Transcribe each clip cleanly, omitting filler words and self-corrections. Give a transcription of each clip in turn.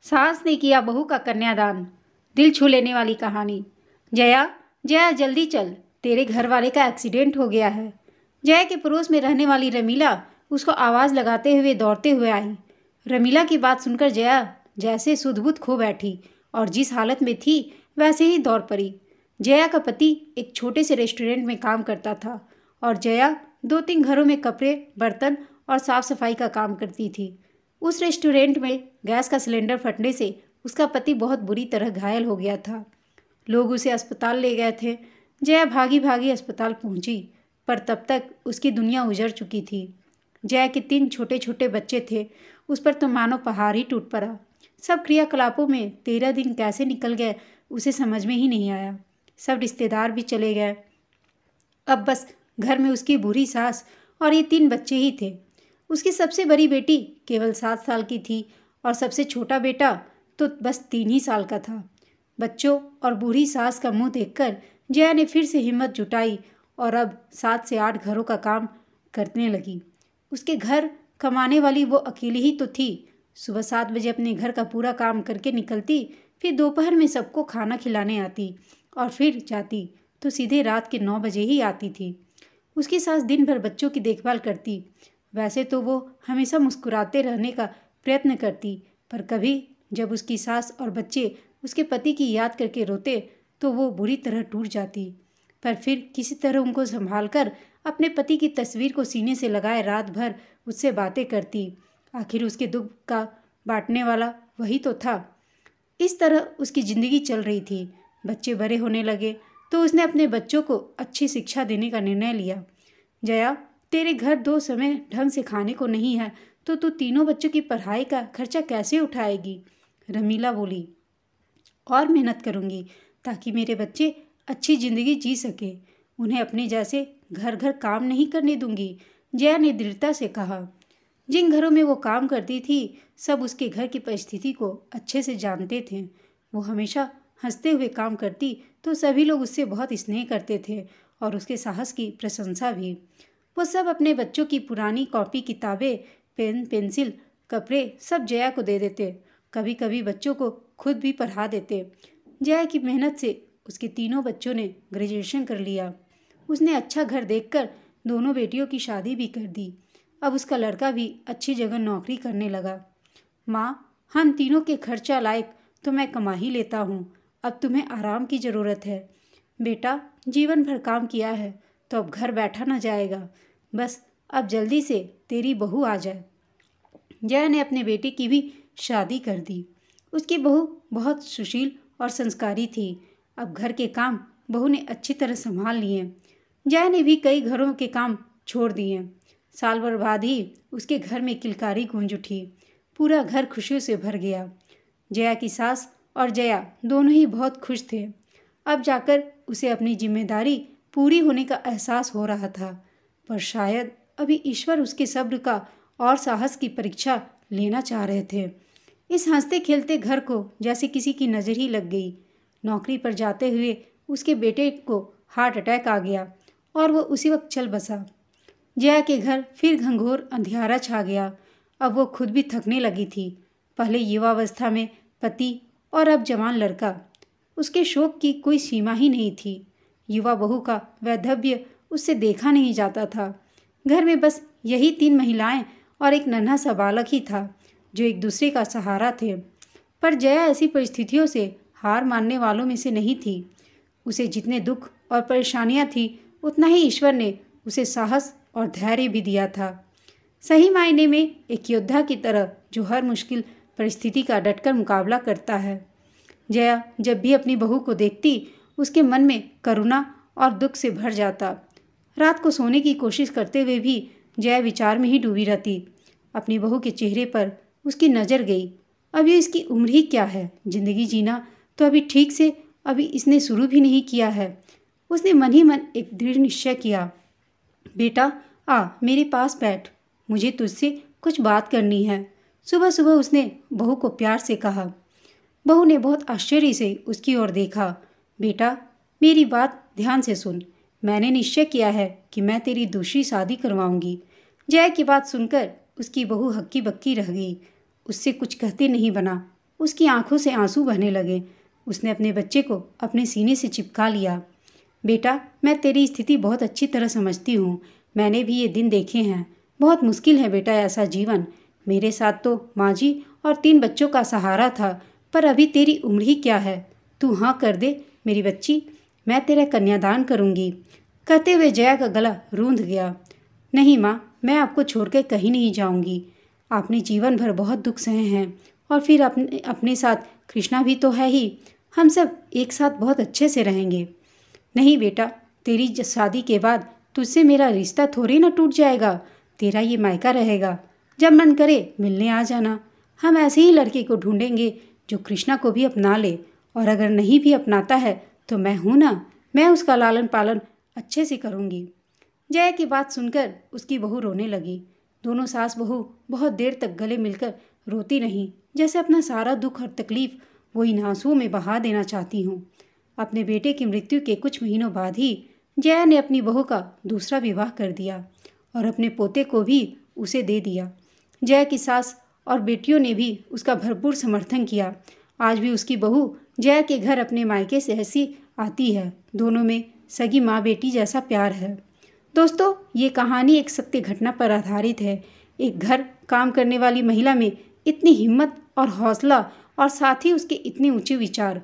सास ने किया बहू का कन्यादान। दिल छू लेने वाली कहानी। जया, जया जल्दी चल, तेरे घर वाले का एक्सीडेंट हो गया है। जया के पड़ोस में रहने वाली रमीला उसको आवाज़ लगाते हुए दौड़ते हुए आई। रमीला की बात सुनकर जया जैसे सुध-बुध खो बैठी और जिस हालत में थी वैसे ही दौड़ पड़ी। जया का पति एक छोटे से रेस्टोरेंट में काम करता था और जया 2-3 घरों में कपड़े, बर्तन और साफ सफाई का काम करती थी। उस रेस्टोरेंट में गैस का सिलेंडर फटने से उसका पति बहुत बुरी तरह घायल हो गया था। लोग उसे अस्पताल ले गए थे। जया भागी भागी अस्पताल पहुंची, पर तब तक उसकी दुनिया उजड़ चुकी थी। जया के 3 छोटे छोटे बच्चे थे, उस पर तो मानो पहाड़ ही टूट पड़ा। सब क्रियाकलापों में 13 दिन कैसे निकल गए उसे समझ में ही नहीं आया। सब रिश्तेदार भी चले गए। अब बस घर में उसकी बूढ़ी सास और ये 3 बच्चे ही थे। उसकी सबसे बड़ी बेटी केवल 7 साल की थी और सबसे छोटा बेटा तो बस 3 ही साल का था। बच्चों और बूढ़ी सास का मुंह देखकर जया ने फिर से हिम्मत जुटाई और अब 7 से 8 घरों का काम करने लगी। उसके घर कमाने वाली वो अकेली ही तो थी। सुबह 7 बजे अपने घर का पूरा काम करके निकलती, फिर दोपहर में सबको खाना खिलाने आती और फिर जाती तो सीधे रात के 9 बजे ही आती थी। उसकी सास दिन भर बच्चों की देखभाल करती। वैसे तो वो हमेशा मुस्कुराते रहने का प्रयत्न करती, पर कभी जब उसकी सास और बच्चे उसके पति की याद करके रोते तो वो बुरी तरह टूट जाती। पर फिर किसी तरह उनको संभालकर अपने पति की तस्वीर को सीने से लगाए रात भर उससे बातें करती। आखिर उसके दुख का बांटने वाला वही तो था। इस तरह उसकी ज़िंदगी चल रही थी। बच्चे बड़े होने लगे तो उसने अपने बच्चों को अच्छी शिक्षा देने का निर्णय लिया। जया, तेरे घर 2 समय ढंग से खाने को नहीं है तो तू तीनों बच्चों की पढ़ाई का खर्चा कैसे उठाएगी? रमीला बोली। और मेहनत करूँगी ताकि मेरे बच्चे अच्छी ज़िंदगी जी सके। उन्हें अपने जैसे घर घर काम नहीं करने दूंगी, जया ने दृढ़ता से कहा। जिन घरों में वो काम करती थी सब उसके घर की परिस्थिति को अच्छे से जानते थे। वो हमेशा हंसते हुए काम करती तो सभी लोग उससे बहुत स्नेह करते थे और उसके साहस की प्रशंसा भी। वो सब अपने बच्चों की पुरानी कॉपी किताबें, पेन, पेंसिल, कपड़े सब जया को दे देते। कभी कभी बच्चों को खुद भी पढ़ा देते। जया की मेहनत से उसके तीनों बच्चों ने ग्रेजुएशन कर लिया। उसने अच्छा घर देखकर दोनों बेटियों की शादी भी कर दी। अब उसका लड़का भी अच्छी जगह नौकरी करने लगा। माँ, हम तीनों के खर्चा लायक तो मैं कमा ही लेता हूँ। अब तुम्हें आराम की ज़रूरत है। बेटा, जीवन भर काम किया है तो अब घर बैठा न जाएगा। बस अब जल्दी से तेरी बहू आ जाए। जया ने अपने बेटे की भी शादी कर दी। उसकी बहू बहुत सुशील और संस्कारी थी। अब घर के काम बहू ने अच्छी तरह संभाल लिए। जया ने भी कई घरों के काम छोड़ दिए। साल भर बाद ही उसके घर में किलकारी गूंज उठी। पूरा घर खुशियों से भर गया। जया की सास और जया दोनों ही बहुत खुश थे। अब जाकर उसे अपनी जिम्मेदारी पूरी होने का एहसास हो रहा था, पर शायद अभी ईश्वर उसके सब्र का और साहस की परीक्षा लेना चाह रहे थे। इस हंसते खेलते घर को जैसे किसी की नज़र ही लग गई। नौकरी पर जाते हुए उसके बेटे को हार्ट अटैक आ गया और वो उसी वक्त चल बसा। जया के घर फिर घंघोर अंधियारा छा गया। अब वो खुद भी थकने लगी थी। पहले युवावस्था में पति और अब जवान लड़का। उसके शौक की कोई सीमा ही नहीं थी। युवा बहू का वैधव्य उससे देखा नहीं जाता था। घर में बस यही 3 महिलाएं और एक नन्हा सा बालक ही था जो एक दूसरे का सहारा थे। पर जया ऐसी परिस्थितियों से हार मानने वालों में से नहीं थी। उसे जितने दुख और परेशानियां थी उतना ही ईश्वर ने उसे साहस और धैर्य भी दिया था। सही मायने में एक योद्धा की तरह जो हर मुश्किल परिस्थिति का डटकर मुकाबला करता है। जया जब भी अपनी बहू को देखती उसके मन में करुणा और दुख से भर जाता। रात को सोने की कोशिश करते हुए भी जया विचार में ही डूबी रहती। अपनी बहू के चेहरे पर उसकी नज़र गई। अभी इसकी उम्र ही क्या है, जिंदगी जीना तो अभी ठीक से अभी इसने शुरू भी नहीं किया है। उसने मन ही मन एक दृढ़ निश्चय किया। बेटा, आ मेरे पास बैठ, मुझे तुझसे कुछ बात करनी है। सुबह सुबह उसने बहू को प्यार से कहा। बहू ने बहुत आश्चर्य से उसकी ओर देखा। बेटा, मेरी बात ध्यान से सुन। मैंने निश्चय किया है कि मैं तेरी दूसरी शादी करवाऊंगी। जया की बात सुनकर उसकी बहू हक्की बक्की रह गई। उससे कुछ कहते नहीं बना। उसकी आंखों से आंसू बहने लगे। उसने अपने बच्चे को अपने सीने से चिपका लिया। बेटा, मैं तेरी स्थिति बहुत अच्छी तरह समझती हूँ। मैंने भी ये दिन देखे हैं। बहुत मुश्किल है बेटा ऐसा जीवन। मेरे साथ तो माँ जी और 3 बच्चों का सहारा था, पर अभी तेरी उम्र ही क्या है। तू हाँ कर दे मेरी बच्ची, मैं तेरा कन्यादान करूँगी। कहते हुए जया का गला रूंध गया। नहीं माँ, मैं आपको छोड़कर कहीं नहीं जाऊँगी। आपने जीवन भर बहुत दुख सहे हैं और फिर अपने साथ कृष्णा भी तो है ही। हम सब एक साथ बहुत अच्छे से रहेंगे। नहीं बेटा, तेरी शादी के बाद तुझसे मेरा रिश्ता थोड़ी ना टूट जाएगा। तेरा ये मायका रहेगा। जब मन करे मिलने आ जाना। हम ऐसे ही लड़के को ढूंढेंगे जो कृष्णा को भी अपना ले, और अगर नहीं भी अपनाता है तो मैं हूँ ना, मैं उसका लालन पालन अच्छे से करूँगी। जया की बात सुनकर उसकी बहू रोने लगी। दोनों सास बहू बहुत देर तक गले मिलकर रोती रहीं, जैसे अपना सारा दुख और तकलीफ वो इन आंसुओं में बहा देना चाहती हूँ। अपने बेटे की मृत्यु के कुछ महीनों बाद ही जया ने अपनी बहू का दूसरा विवाह कर दिया और अपने पोते को भी उसे दे दिया। जया की सास और बेटियों ने भी उसका भरपूर समर्थन किया। आज भी उसकी बहू जया के घर अपने मायके से ऐसी आती है। दोनों में सगी माँ बेटी जैसा प्यार है। दोस्तों, ये कहानी एक सत्य घटना पर आधारित है। एक घर काम करने वाली महिला में इतनी हिम्मत और हौसला, और साथ ही उसके इतने ऊंचे विचार।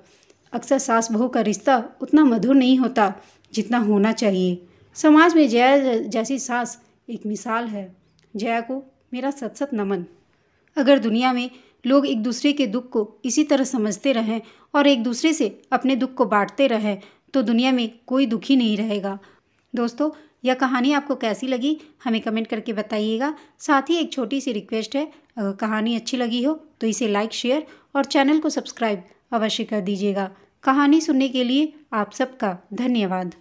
अक्सर सास बहू का रिश्ता उतना मधुर नहीं होता जितना होना चाहिए। समाज में जया जैसी सास एक मिसाल है। जया को मेरा सत सत नमन। अगर दुनिया में लोग एक दूसरे के दुख को इसी तरह समझते रहें और एक दूसरे से अपने दुख को बांटते रहें तो दुनिया में कोई दुखी नहीं रहेगा। दोस्तों, यह कहानी आपको कैसी लगी हमें कमेंट करके बताइएगा। साथ ही एक छोटी सी रिक्वेस्ट है, अगर कहानी अच्छी लगी हो तो इसे लाइक, शेयर और चैनल को सब्सक्राइब अवश्य कर दीजिएगा। कहानी सुनने के लिए आप सबका धन्यवाद।